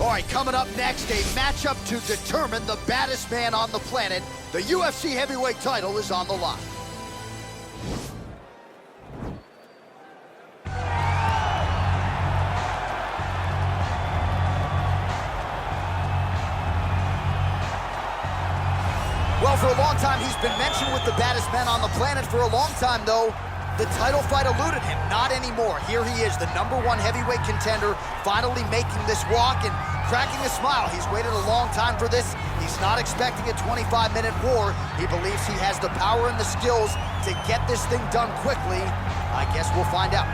All right, coming up next, a matchup to determine the baddest man on the planet. The UFC heavyweight title is on the line. Well, for a long time, he's been mentioned with the baddest men on the planet. For a long time, though, the title fight eluded him. Not anymore. Here he is, the #1 heavyweight contender, finally making this walk and cracking a smile. He's waited a long time for this. He's not expecting a 25-minute war. He believes he has the power and the skills to get this thing done quickly. I guess we'll find out.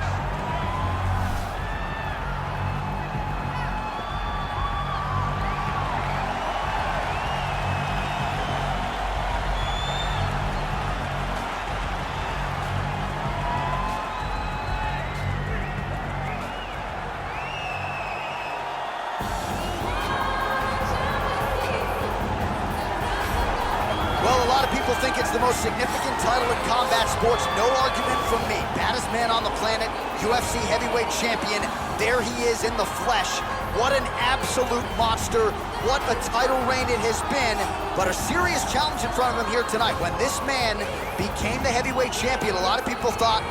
People think it's the most significant title in combat sports. No argument from me. Baddest man on the planet, UFC heavyweight champion. There he is in the flesh. What an absolute monster. What a title reign it has been. But a serious challenge in front of him here tonight. When this man became the heavyweight champion, a lot of people thought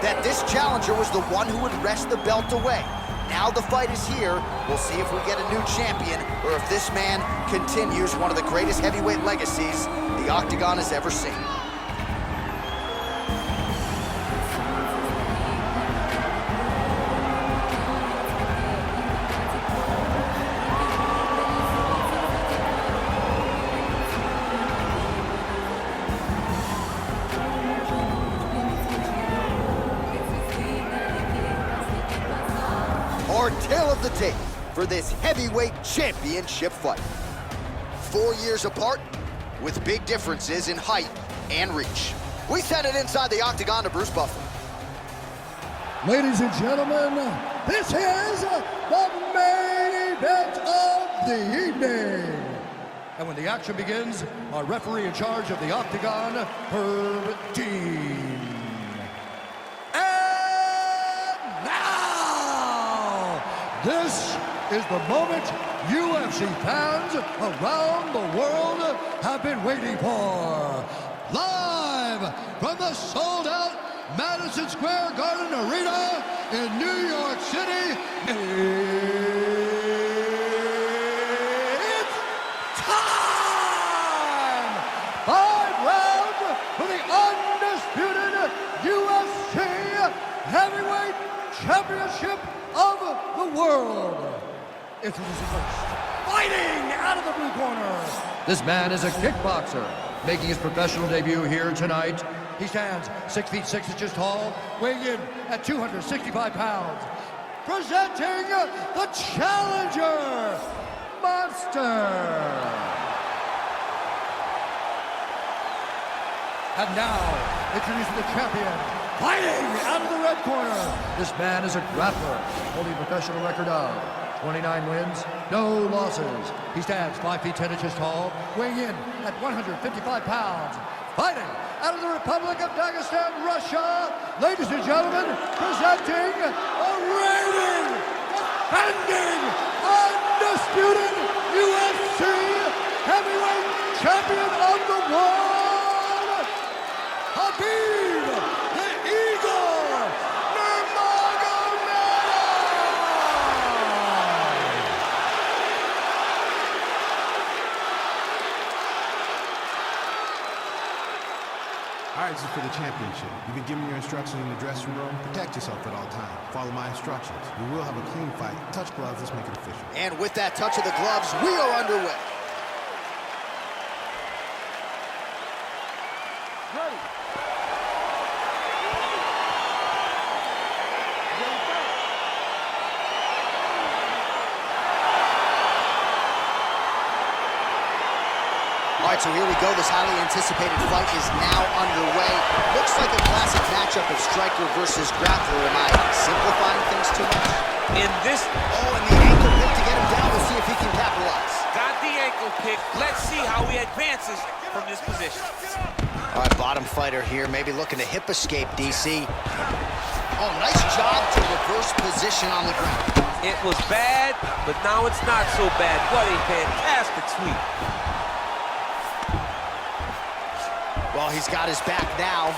that this challenger was the one who would wrest the belt away. Now the fight is here. We'll see if we get a new champion or if this man continues one of the greatest heavyweight legacies the Octagon has ever seen. Our tale of the tape for this heavyweight championship fight. 4 years apart, with big differences in height and reach. We send it inside the Octagon to Bruce Buffer. Ladies and gentlemen, this is the main event of the evening. And when the action begins, our referee in charge of the Octagon, Herb Dean. And now, this is the moment UFC fans around the world have been waiting for. Live from the sold-out Madison Square Garden Arena in New York City, it's time! 5 rounds for the undisputed UFC Heavyweight Championship of the world. Introducing first, fighting out of the blue corner. This man is a kickboxer, making his professional debut here tonight. He stands 6 feet 6 inches tall, weighing in at 265 pounds. Presenting the challenger, Monster. And now, introducing the champion, fighting out of the red corner. This man is a grappler, holding a professional record of 29 wins, no losses. He stands 5 feet 10 inches tall, weighing in at 155 pounds. Fighting out of the Republic of Dagestan, Russia, ladies and gentlemen, presenting a reigning, defending, undisputed UFC heavyweight champion of the world, Khabib the Eagle Nurmagomedov! All right, this is for the championship. You've been given your instructions in the dressing room. Protect yourself at all times. Follow my instructions. We will have a clean fight. Touch gloves. Let's make it official. And with that touch of the gloves, we are underway. Ready. All right, so here we go. This highly anticipated fight is now underway. Looks like a classic matchup of striker versus grappler. Am I simplifying things too much? In this... Oh, and the ankle pick to get him down. We'll see if he can capitalize. Got the ankle pick. Let's see how he advances from this position. All right, bottom fighter here, maybe looking to hip escape, DC. Oh, nice job to reverse position on the ground. It was bad, but now it's not so bad. What a fantastic sweep. Well, he's got his back now.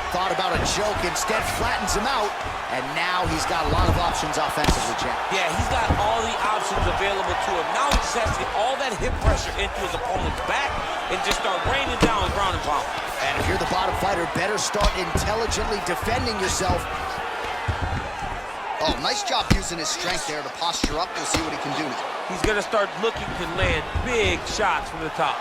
Thought about a joke, instead flattens him out, and now he's got a lot of options offensively, champ. Yeah, he's got all the options available to him. Now he just has to get all that hip pressure into his opponent's back and just start raining down ground and pound. And if you're the bottom fighter, better start intelligently defending yourself. Oh, nice job using his strength there to posture up. We'll see what he can do now. He's gonna start looking to land big shots from the top.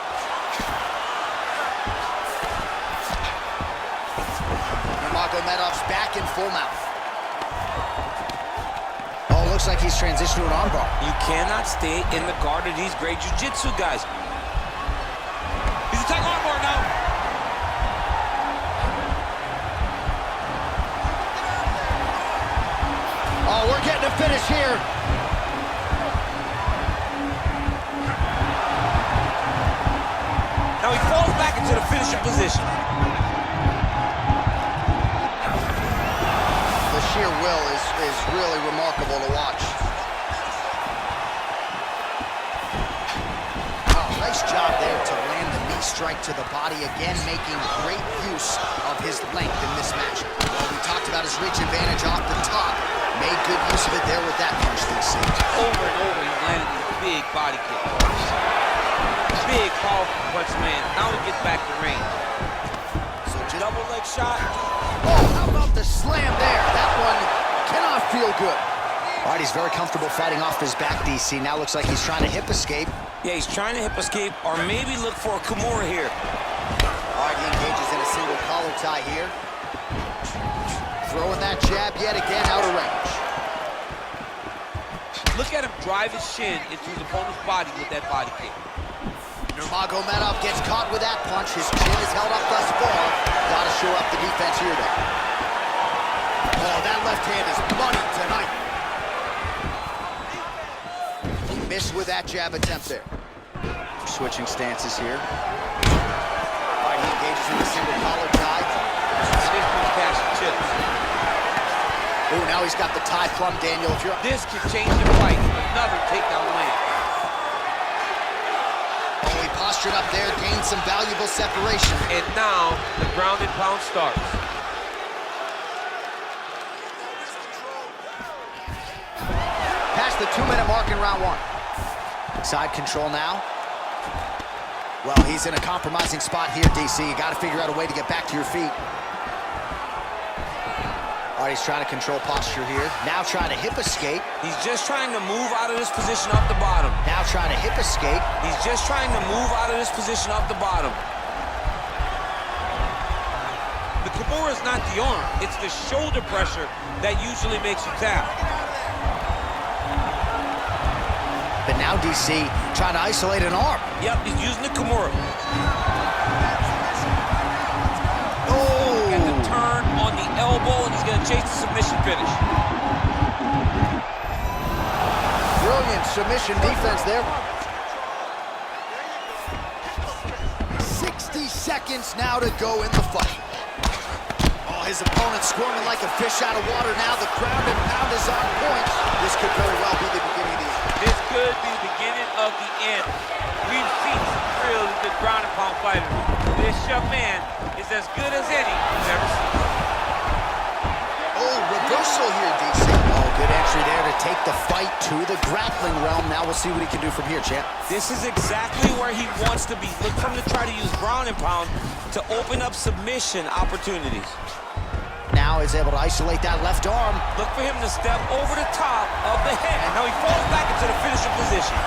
Nurmagomedov's back in full mouth. Oh, looks like he's transitioned to an armbar. You cannot stay in the guard of these great jiu-jitsu guys. He's attacking armbar now. Oh, we're getting a finish here. Now he falls back into the finishing position. The sheer will is really remarkable to watch. Oh, nice job there to land the knee strike to the body again, making great use of his length in this match. Well, we talked about his reach advantage off the top. Made good use of it there with that punch, DC. Over and over, he's landed these big body kicks. Big, powerful punch, man. Now he gets back to range. So double leg shot. Oh, how about the slam there? That one cannot feel good. All right, he's very comfortable fighting off his back, DC. Now looks like he's trying to hip escape. Yeah, he's trying to hip escape or maybe look for a Kimura here. All right, he engages in a single collar tie here. Throwing that jab yet again out of range. Look at him drive his shin into his opponent's body with that body kick. Nurmagomedov gets caught with that punch. His chin is held up thus far. Gotta shore up the defense here, though. Oh, that left hand is money tonight. Missed with that jab attempt there. Switching stances here. All right, he engages in the single collar tie. Oh, now he's got the tie plumb, Daniel. If you're... This can change the fight. Another takedown land. Oh, he postured up there, gained some valuable separation. And now the ground and pound starts. Past the 2-minute mark in round one. Side control now. Well, he's in a compromising spot here, DC. You got to figure out a way to get back to your feet. All right, he's trying to control posture here. Now trying to hip escape. He's just trying to move out of this position off the bottom. Now trying to hip escape. He's just trying to move out of this position off the bottom. The Kimura is not the arm. It's the shoulder pressure that usually makes you tap. But now DC trying to isolate an arm. Yep, he's using the Kimura. Oh! Got the turn on the elbow, and he's going to chase the submission finish. Brilliant submission defense there. 60 seconds now to go in the fight. Oh, his opponent squirming like a fish out of water now. The ground and pound is on point. This could very well be the beginning of the end. This could be the beginning of the end. We've seen some really good ground and pound fighters. This young man is as good as any we've ever seen. Oh, reversal here, DC. Oh, good entry there to take the fight to the grappling realm. Now we'll see what he can do from here, champ. This is exactly where he wants to be. Look for him to try to use ground and pound to open up submission opportunities. Now he's able to isolate that left arm. Look for him to step over the top of the head. Now he falls back into the finishing position.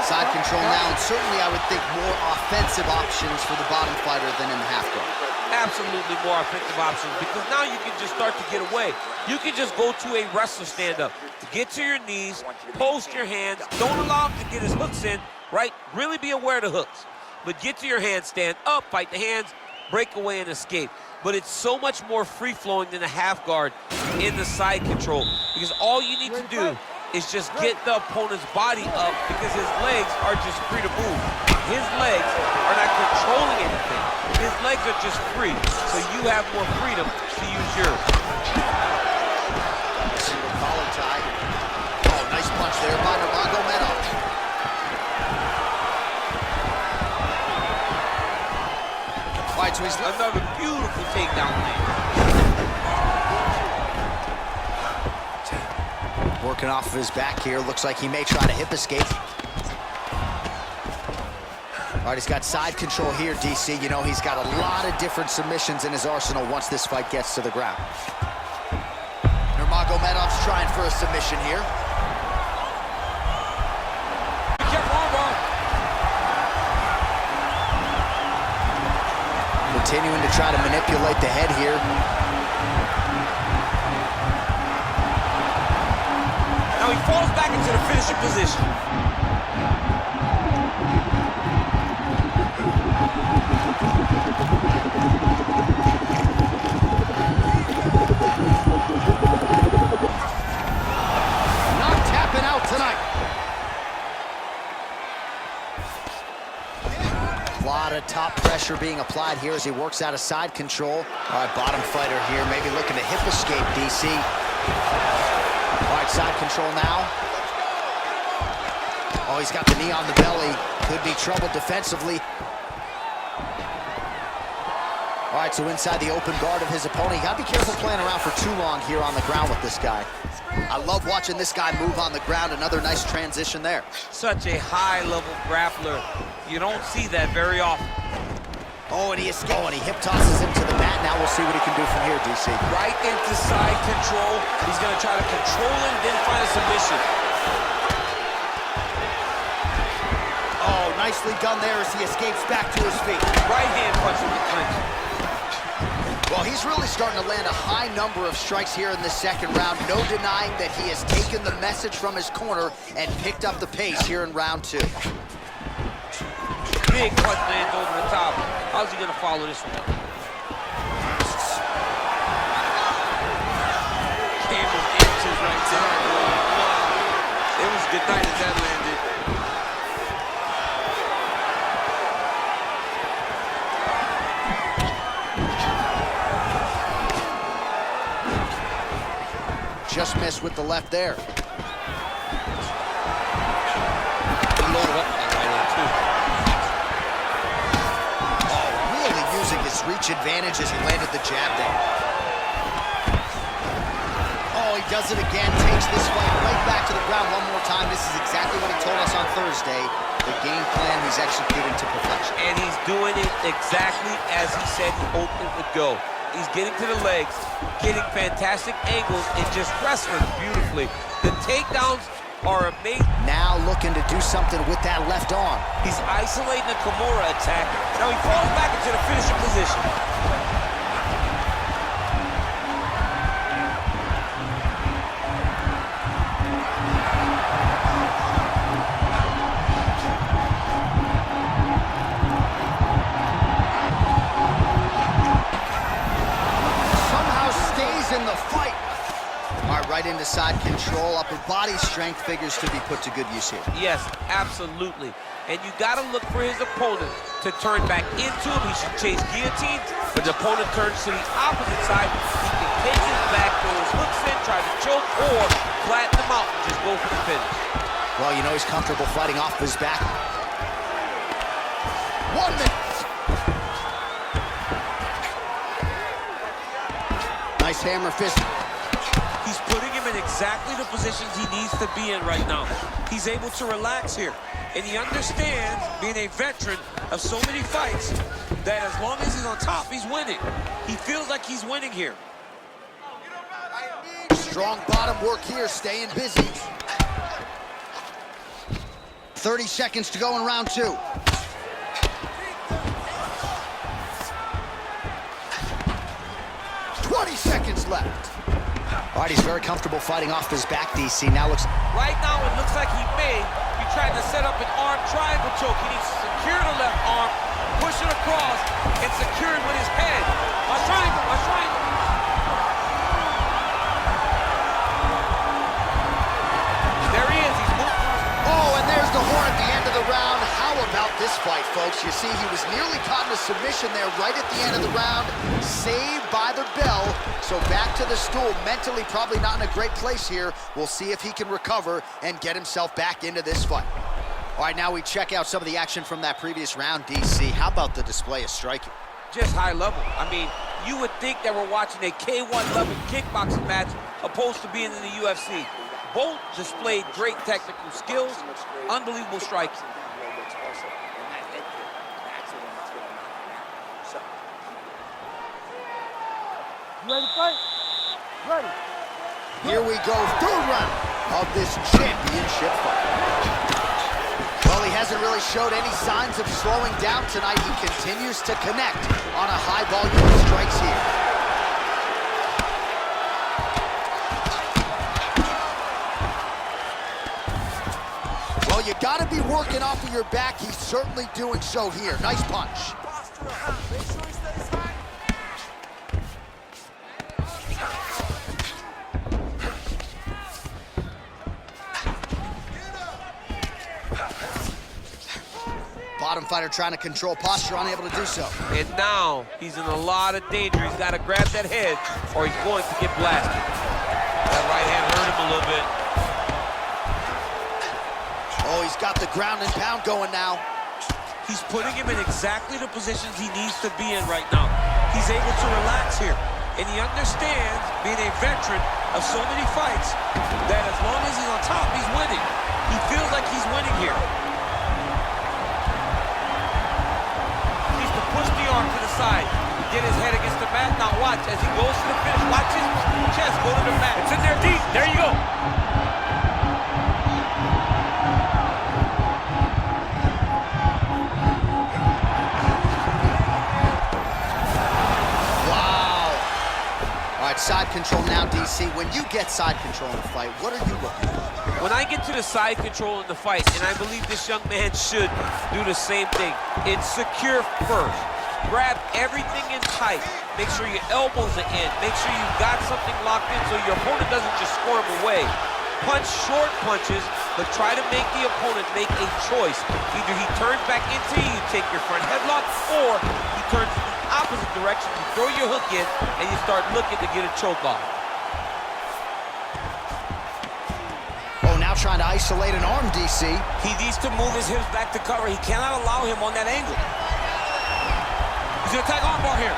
Side control now, and certainly I would think more offensive options for the bottom fighter than in the half guard. Absolutely more offensive options, because now you can just start to get away. You can just go to a wrestler stand-up. Get to your knees, post your hands, don't allow him to get his hooks in, right? Really be aware of the hooks. But get to your hands, stand up, fight the hands, break away and escape. But it's so much more free-flowing than a half guard in the side control, because all you need to do is just get the opponent's body up, because his legs are just free to move. His legs are not controlling anything. His legs are just free, so you have more freedom to use yours. Single collar tie. Oh, nice punch there by Nurmagomedov. All right, so he's another beautiful takedown there. Working off of his back here. Looks like he may try to hip escape. All right, he's got side control here, DC. You know, he's got a lot of different submissions in his arsenal once this fight gets to the ground. Nurmagomedov's trying for a submission here. Continuing to try to manipulate the head here. Now he falls back into the finishing position. Not tapping out tonight. A lot of top pressure being applied here as he works out of side control. All right, bottom fighter here, maybe looking to hip escape, DC. All right, side control now. Oh, he's got the knee on the belly. Could be trouble defensively. All right, so inside the open guard of his opponent. You gotta be careful playing around for too long here on the ground with this guy. I love watching this guy move on the ground. Another nice transition there. Such a high-level grappler. You don't see that very often. Oh, and he escaped. Oh, and he hip tosses him to the mat. Now we'll see what he can do from here, DC. Right into side control. He's gonna try to control him, then find a submission. Oh, nicely done there as he escapes back to his feet. Right hand punch with the clinch. Well, he's really starting to land a high number of strikes here in the second round. No denying that he has taken the message from his corner and picked up the pace here in round two. Big punch lands over the top. How's he gonna follow this one? Campbell inches right there. It was a good night as that landed. Just missed with the left there. His reach advantage as he landed the jab there. Oh, he does it again, takes this fight right back to the ground one more time. This is exactly what he told us on Thursday. The game plan he's executing to perfection. And he's doing it exactly as he said he hoped it would go. He's getting to the legs, getting fantastic angles, and just wrestling beautifully. The takedowns are amazing. Now looking to do something with that left arm. He's isolating the Kimura attack. Now he falls back into the finishing position. Somehow stays in the fight. All right, right into side control. Upper body strength figures to be put to good use here. Yes, absolutely. And you got to look for his opponent to turn back into him. He should chase guillotine. But the opponent turns to the opposite side. He can take his back, throw his hooks in, try to choke, or flatten him out and just go for the finish. Well, you know he's comfortable fighting off his back. 1 minute. Nice hammer fist. He's putting him in exactly the positions he needs to be in right now. He's able to relax here. And he understands, being a veteran of so many fights, that as long as he's on top, he's winning. He feels like he's winning here. Strong bottom work here, staying busy. 30 seconds to go in round two. Seconds left. All right, he's very comfortable fighting off his back, DC. Now looks... Right now, it looks like he may be trying to set up an arm triangle choke. He needs to secure the left arm, push it across, and secure it with his head. A triangle, a triangle. There he is, he's moving. Oh, and there's the horn at the end of the round. How about this fight, folks? You see, he was nearly caught in a submission there right at the end of the round. Saved by the bell. So back to the stool. Mentally, probably not in a great place here. We'll see if he can recover and get himself back into this fight. All right, now we check out some of the action from that previous round, DC. How about the display of striking? Just high level. I mean, you would think that we're watching a K1 level kickboxing match opposed to being in the UFC. Both displayed great technical skills, unbelievable striking. You ready to fight? Ready. Here we go, third round of this championship fight. Well, he hasn't really showed any signs of slowing down tonight. He continues to connect on a high volume of strikes here. Well, you gotta be working off of your back. He's certainly doing so here. Nice punch. Bottom fighter trying to control posture, unable to do so. And now he's in a lot of danger. He's got to grab that head or he's going to get blasted. That right hand hurt him a little bit. Oh, he's got the ground and pound going now. He's putting him in exactly the positions he needs to be in right now. He's able to relax here. And he understands, being a veteran of so many fights, that as long as he's on top, he's winning. He feels like he's winning here. Needs to push the arm to the side, get his head against the mat. Now watch, as he goes to the finish, watch his chest go to the mat. It's in there deep. There you go. Side control now, DC. When you get side control in a fight, what are you looking for? When I get to the side control in the fight, and I believe this young man should do the same thing, it's secure first. Grab everything in tight. Make sure your elbows are in. Make sure you've got something locked in so your opponent doesn't just squirm away. Punch short punches, but try to make the opponent make a choice. Either he turns back into you, take your front headlock, or he turns in the opposite direction, you throw your hook in, and you start looking to get a choke off. Oh, now trying to isolate an arm, DC. He needs to move his hips back to cover. He cannot allow him on that angle. He's gonna attack armbar here.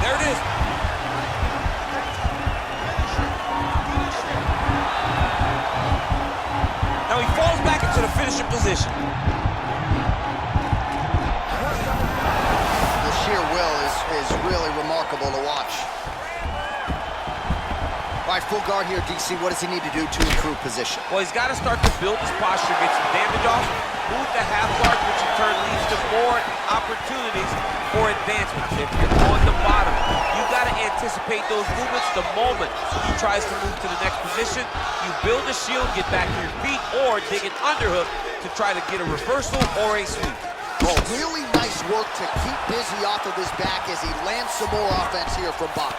There it is. Now he falls back into the finishing position. The sheer will is really remarkable to watch. All right, full guard here, DC. What does he need to do to improve position? Well, he's got to start to build his posture, get some damage off, move the half guard, which in turn leads to more opportunities for advancement. If you're on the bottom, you got to anticipate those movements the moment he tries to move to the next position. You build a shield, get back to your feet, or dig an underhook to try to get a reversal or a sweep. Oh, really nice work to keep busy off of his back as he lands some more offense here from bottom.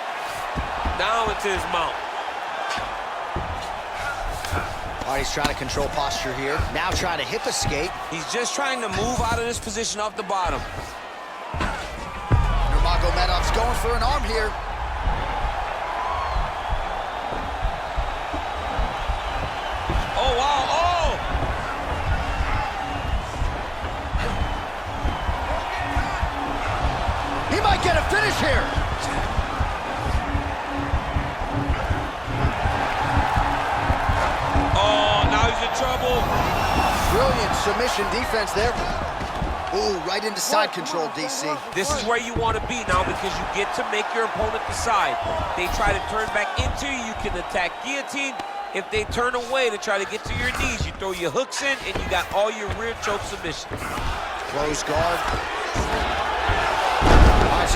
Now into his mount. All right, he's trying to control posture here. Now trying to hip escape. He's just trying to move out of this position off the bottom. Nurmagomedov's going for an arm here. Oh, wow, oh! He might get a finish here. Oh, now he's in trouble. Brilliant submission defense there. Ooh, right into side control, DC. This is where you want to be now because you get to make your opponent decide. They try to turn back into you, you can attack guillotine. If they turn away to try to get to your knees, you throw your hooks in and you got all your rear choke submissions. Close guard.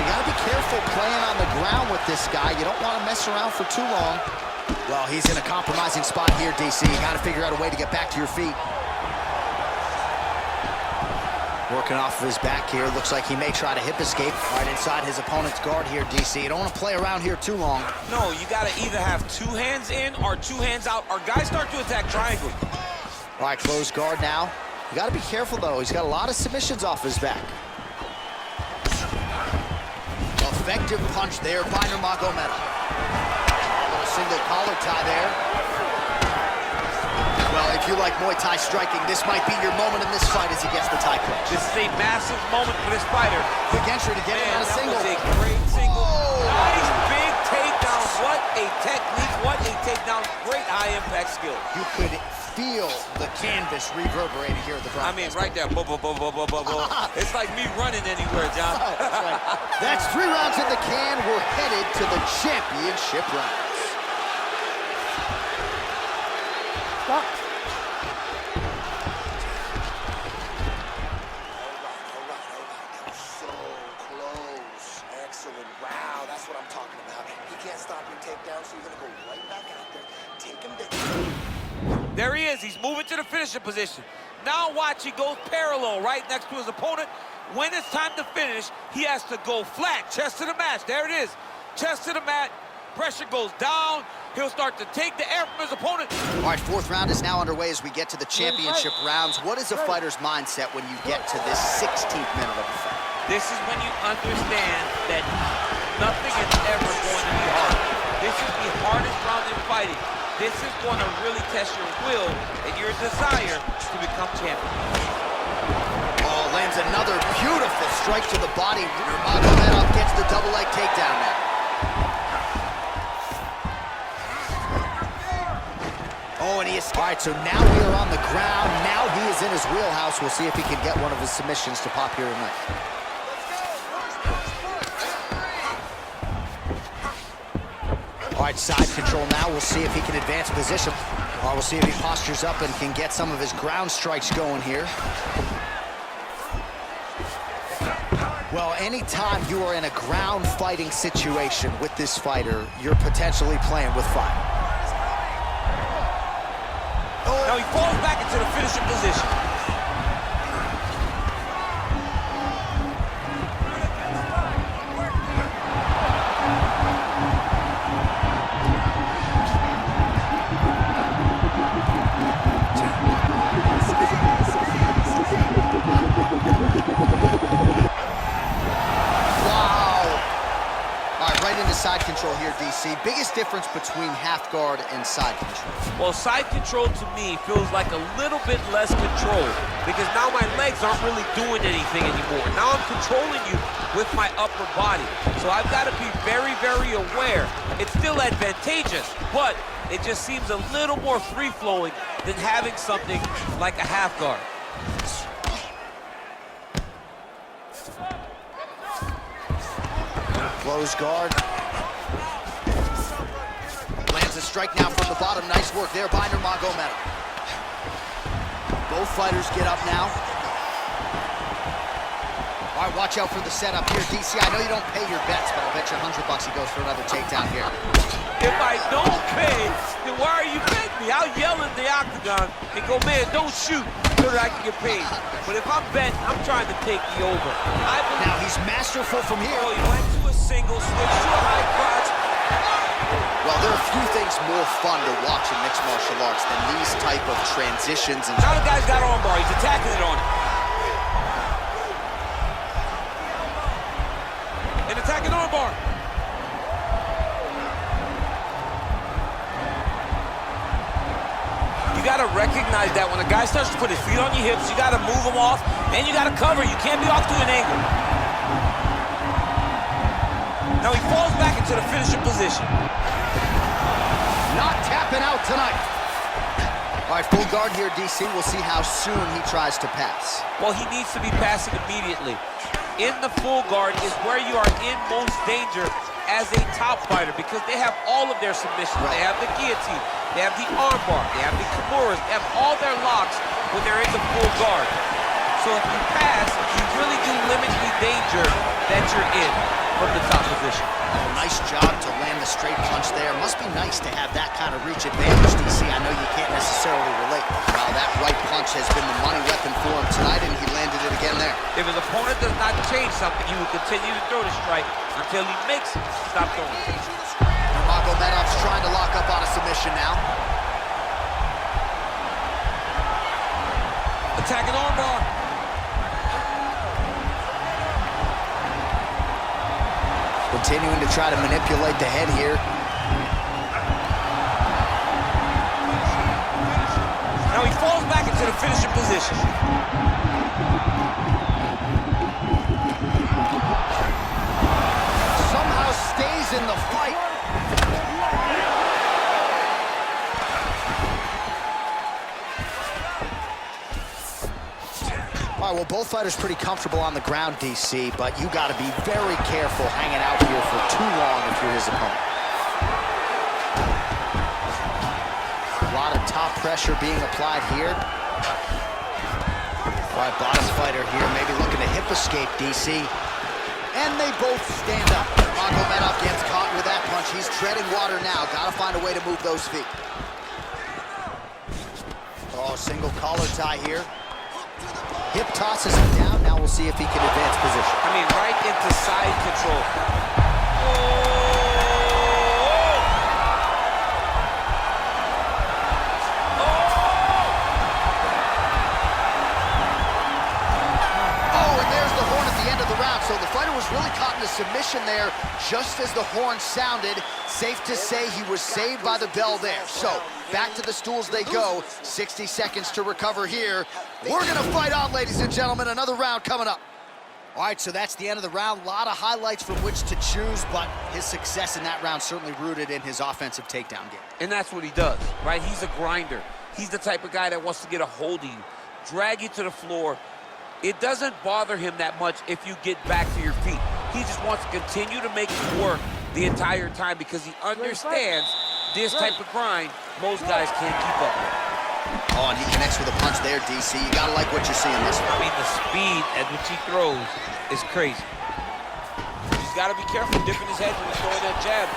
so you gotta be careful playing on the ground with this guy. You don't want to mess around for too long. Well, he's in a compromising spot here, DC. You gotta figure out a way to get back to your feet. Working off of his back here. Looks like he may try to hip escape right inside his opponent's guard here, DC. You don't want to play around here too long. No, you got to either have 2 hands in or 2 hands out, or guys start to attack triangle. All right, closed guard now. You got to be careful, though. He's got a lot of submissions off his back. Effective punch there by Nurmagomedov. A little single collar tie there. Well, if you like Muay Thai striking, this might be your moment in this fight as he gets the Thai clinch. This is a massive moment for this fighter. Quick entry to get him on a single. That was a great single. Oh. Nice big takedown. What a technique. What a takedown. Great high-impact skill. You could feel the canvas reverberating here at the broadcast. I mean, right there. It's like me running anywhere, John. That's right. That's 3 rounds in the can. We're headed to the championship rounds. Stop. Wow, that's what I'm talking about. He can't stop your takedown, so you're gonna go right back out there, take him down. There he is. He's moving to the finishing position. Now watch, he goes parallel right next to his opponent. When it's time to finish, he has to go flat, chest to the mat. There it is, chest to the mat. Pressure goes down. He'll start to take the air from his opponent. All right, 4th round is now underway as we get to the championship rounds. What is a fighter's mindset when you get to this 16th minute of the fight? This is when you understand that nothing is ever going to be hard. This is the hardest round in fighting. This is going to really test your will and your desire to become champion. Oh, lands another beautiful strike to the body. Nurmagomedov gets the double leg takedown now. Oh, and he is... All right, so now we are on the ground. Now he is in his wheelhouse. We'll see if he can get one of his submissions to pop here tonight. All right, side control now. We'll see if he can advance position. Or we'll see if he postures up and can get some of his ground strikes going here. Well, anytime you are in a ground fighting situation with this fighter, you're potentially playing with fire. Now he falls back into the finishing position. Side control here, DC. Biggest difference between half guard and side control? Well, side control to me feels like a little bit less control because now my legs aren't really doing anything anymore. Now I'm controlling you with my upper body. So I've got to be very, very aware. It's still advantageous, but it just seems a little more free-flowing than having something like a half guard. Close guard. Lands a strike now from the bottom. Nice work there by Nurmagomedov. Both fighters get up now. All right, watch out for the setup here, DC. I know you don't pay your bets, but I'll bet you $100 he goes for another takedown here. If I don't pay, then why are you betting me? I'll yell in the octagon and go, man, don't shoot so that I can get paid. But if I'm betting, I'm trying to take the over. Now he's masterful from here. Oh, he went to a single, switched to a high crotch. Well, there are few things more fun to watch in mixed martial arts than these type of transitions. And now the guy's got armbar. He's attacking it on him. And attacking armbar. You got to recognize that when a guy starts to put his feet on your hips, you got to move him off, and you got to cover. You can't be off to an angle. Now he falls back into the finishing position. Not tapping out tonight. All right, full guard here, DC. We'll see how soon he tries to pass. Well, he needs to be passing immediately. In the full guard is where you are in most danger as a top fighter because they have all of their submissions. Right. They have the guillotine, they have the armbar, they have the kimuras, they have all their locks when they're in the full guard. So if you pass, you really do limit the danger that you're in. from the top position. Oh, nice job to land the straight punch there. Must be nice to have that kind of reach advantage, DC. I know you can't necessarily relate. Wow, that right punch has been the money weapon for him tonight, and he landed it again there. If his opponent does not change something, he will continue to throw the strike until he makes it stop throwing. Nurmagomedov's trying to lock up on a submission now. Attacking armbar. Continuing to try to manipulate the head here. Now he falls back into the finishing position. Somehow stays in the fight. All right, well, both fighters pretty comfortable on the ground, DC, but you got to be very careful hanging out here for too long if you're his opponent. A lot of top pressure being applied here. All right, bottom fighter here, maybe looking to hip escape, DC. And they both stand up. Nurmagomedov gets caught with that punch. He's treading water now. Got to find a way to move those feet. Oh, single collar tie here. Hip tosses him down. Now we'll see if he can advance position. I mean, right into side control. Oh, and there's the horn at the end of the round. So the fighter was really caught in a submission there just as the horn sounded. Safe to say he was saved by the bell there. So back to the stools they go. 60 seconds to recover here. We're gonna fight on, ladies and gentlemen. Another round coming up. All right, so that's the end of the round. A lot of highlights from which to choose, but his success in that round certainly rooted in his offensive takedown game. And that's what he does, right? He's a grinder. He's the type of guy that wants to get a hold of you, drag you to the floor. It doesn't bother him that much if you get back to your feet. He just wants to continue to make you work the entire time because he understands this type of grind most guys can't keep up with. Oh, and he connects with a punch there, DC. You gotta like what you see in this one. I mean, the speed at which he throws is crazy. He's got to be careful dipping his head when he's throwing that jab.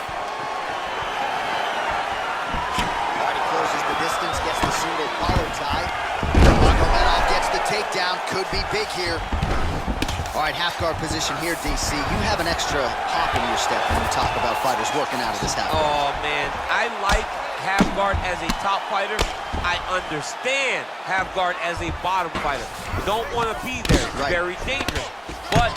All right, he closes the distance, gets the single collar tie. Nurmagomedov gets the takedown. Could be big here. All right, half guard position here, DC. You have an extra hop in your step when you talk about fighters working out of this half guard. Oh, man. I like half guard as a top fighter. I understand half guard as a bottom fighter. Don't want to be there. It's very dangerous. But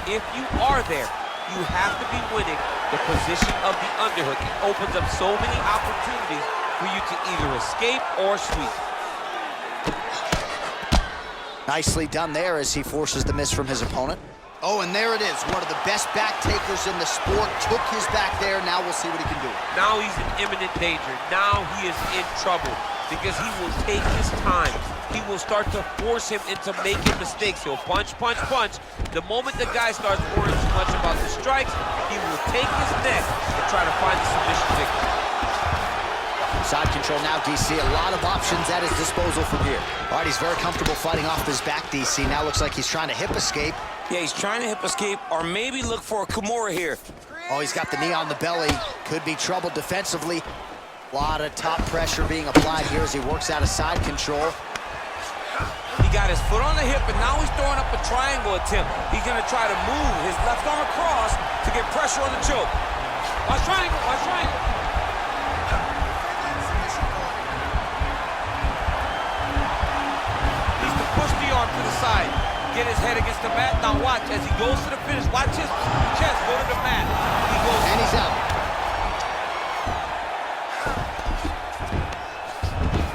if you are there, you have to be winning the position of the underhook. It opens up so many opportunities for you to either escape or sweep. Nicely done there as he forces the miss from his opponent. Oh, and there it is. One of the best back takers in the sport. Took his back there. Now we'll see what he can do. Now he's in imminent danger. Now he is in trouble because he will take his time. He will start to force him into making mistakes. He'll punch, punch, punch. The moment the guy starts worrying too much about the strikes, he will take his neck and try to find the submission victory. Side control now, DC. A lot of options at his disposal from here. All right, he's very comfortable fighting off his back, DC. Now looks like he's trying to hip escape. Yeah, he's trying to hip escape or maybe look for a Kimura here. Oh, he's got the knee on the belly. Could be trouble defensively. A lot of top pressure being applied here as he works out of side control. He got his foot on the hip, and now he's throwing up a triangle attempt. He's going to try to move his left arm across to get pressure on the choke. Watch triangle, watch triangle. Needs to push the arm to the side. Get his head against the mat. Now watch, as he goes to the finish, watch his chest go to the mat. He goes. And he's out.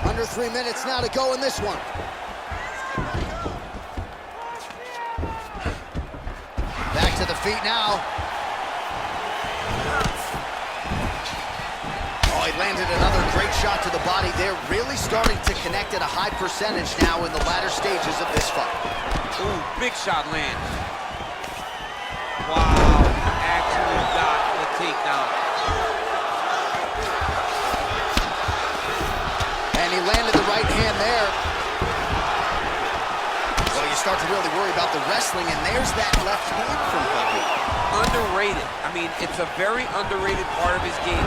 Under 3 minutes now to go in this one. Back to the feet now. Oh, he landed another great shot to the body there. Really starting to connect at a high percentage now in the latter stages of this fight. Ooh, big shot land. Wow, actually got the takedown. And he landed the right hand there. Well, you start to really worry about the wrestling, and there's that left hand from Khabib. underrated. I mean, it's a very underrated part of his game.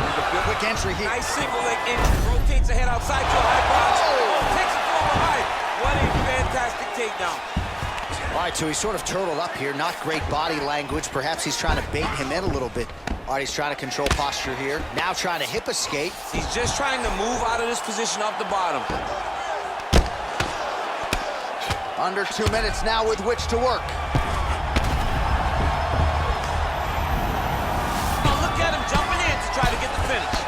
Quick entry here. Nice single leg entry. Rotates ahead outside to a high crotch. Oh, takes it from behind. What a fantastic takedown. All right, so he's sort of turtled up here. Not great body language. Perhaps he's trying to bait him in a little bit. All right, he's trying to control posture here. Now trying to hip escape. He's just trying to move out of this position off the bottom. Under 2 minutes now with which to work. Oh, look at him jumping in to try to get the finish.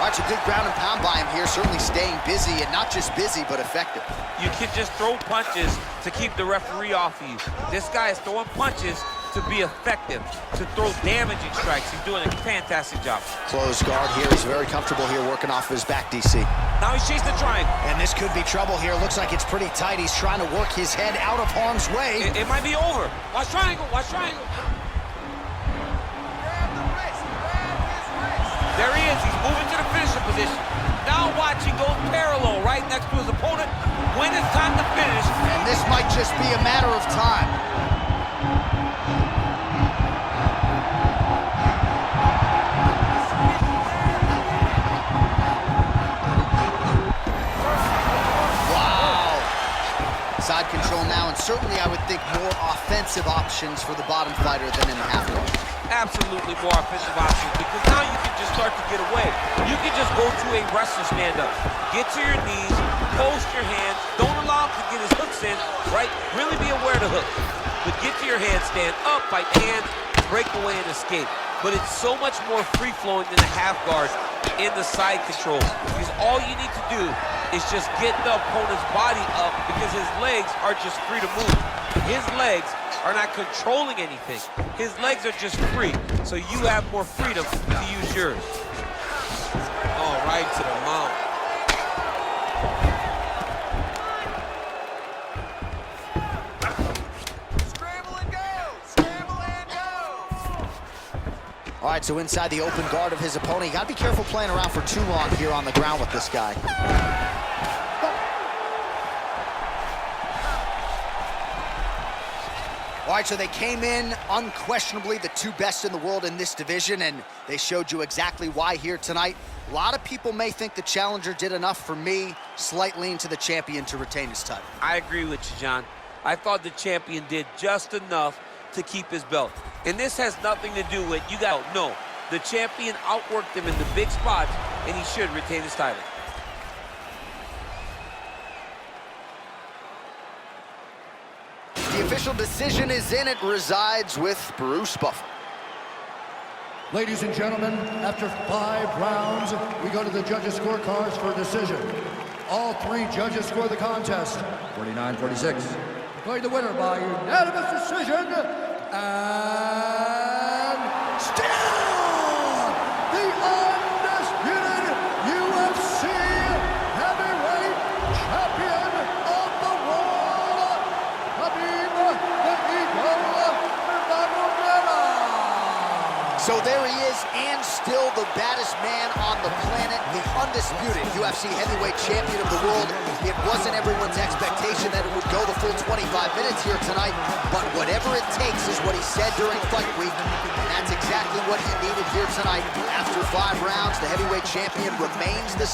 All right, so good ground and pound by him here. Certainly staying busy, and not just busy, but effective. You can just throw punches to keep the referee off of you. This guy is throwing punches to be effective, to throw damaging strikes. He's doing a fantastic job. Closed guard here. He's very comfortable here working off of his back, DC. Now he's chasing the triangle. And this could be trouble here. Looks like it's pretty tight. He's trying to work his head out of harm's way. It might be over. Watch triangle, watch triangle. There he is. He's moving to the finisher position. Now watch, he goes parallel right next to his opponent. When it's time to finish. And this might just be a matter of time. Wow. Side control now, and certainly I would think more offensive options for the bottom fighter than in the half guard. Absolutely more offensive options, because now you can just start to get away. You can just go to a wrestler stand-up. Get to your knees, post your hands, don't allow him to get his hooks in, right? Really be aware of the hook. But get to your hands, stand up, fight hands, break away and escape. But it's so much more free-flowing than the half guard in the side control. Because all you need to do is just get the opponent's body up, because his legs are just free to move. His legs are not controlling anything. His legs are just free, so you have more freedom to use yours. Oh, right to the mount. Scramble and go! Scramble and go! All right, so inside the open guard of his opponent. You got to be careful playing around for too long here on the ground with this guy. All right, so they came in unquestionably the two best in the world in this division, and they showed you exactly why here tonight. A lot of people may think the challenger did enough. For me, slight lean to the champion to retain his title. I agree with you, John. I thought the champion did just enough to keep his belt. And this has nothing to do with, no. The champion outworked him in the big spots, and he should retain his title. The official decision is in. It resides with Bruce Buffer. Ladies and gentlemen, after 5 rounds, we go to the judges' scorecards for a decision. All 3 judges score the contest, 49-46. Declared the winner by unanimous decision, and still the undisputed UFC heavyweight champion of the world, Khabib Nurmagomedov. So there he is, and still the baddest man on the planet, the undisputed UFC heavyweight champion of the world. It wasn't everyone's expectation that it would go the full 25 minutes here tonight, but whatever it takes is what he said during fight week, and that's exactly what he needed here tonight. After 5 rounds, the heavyweight champion remains the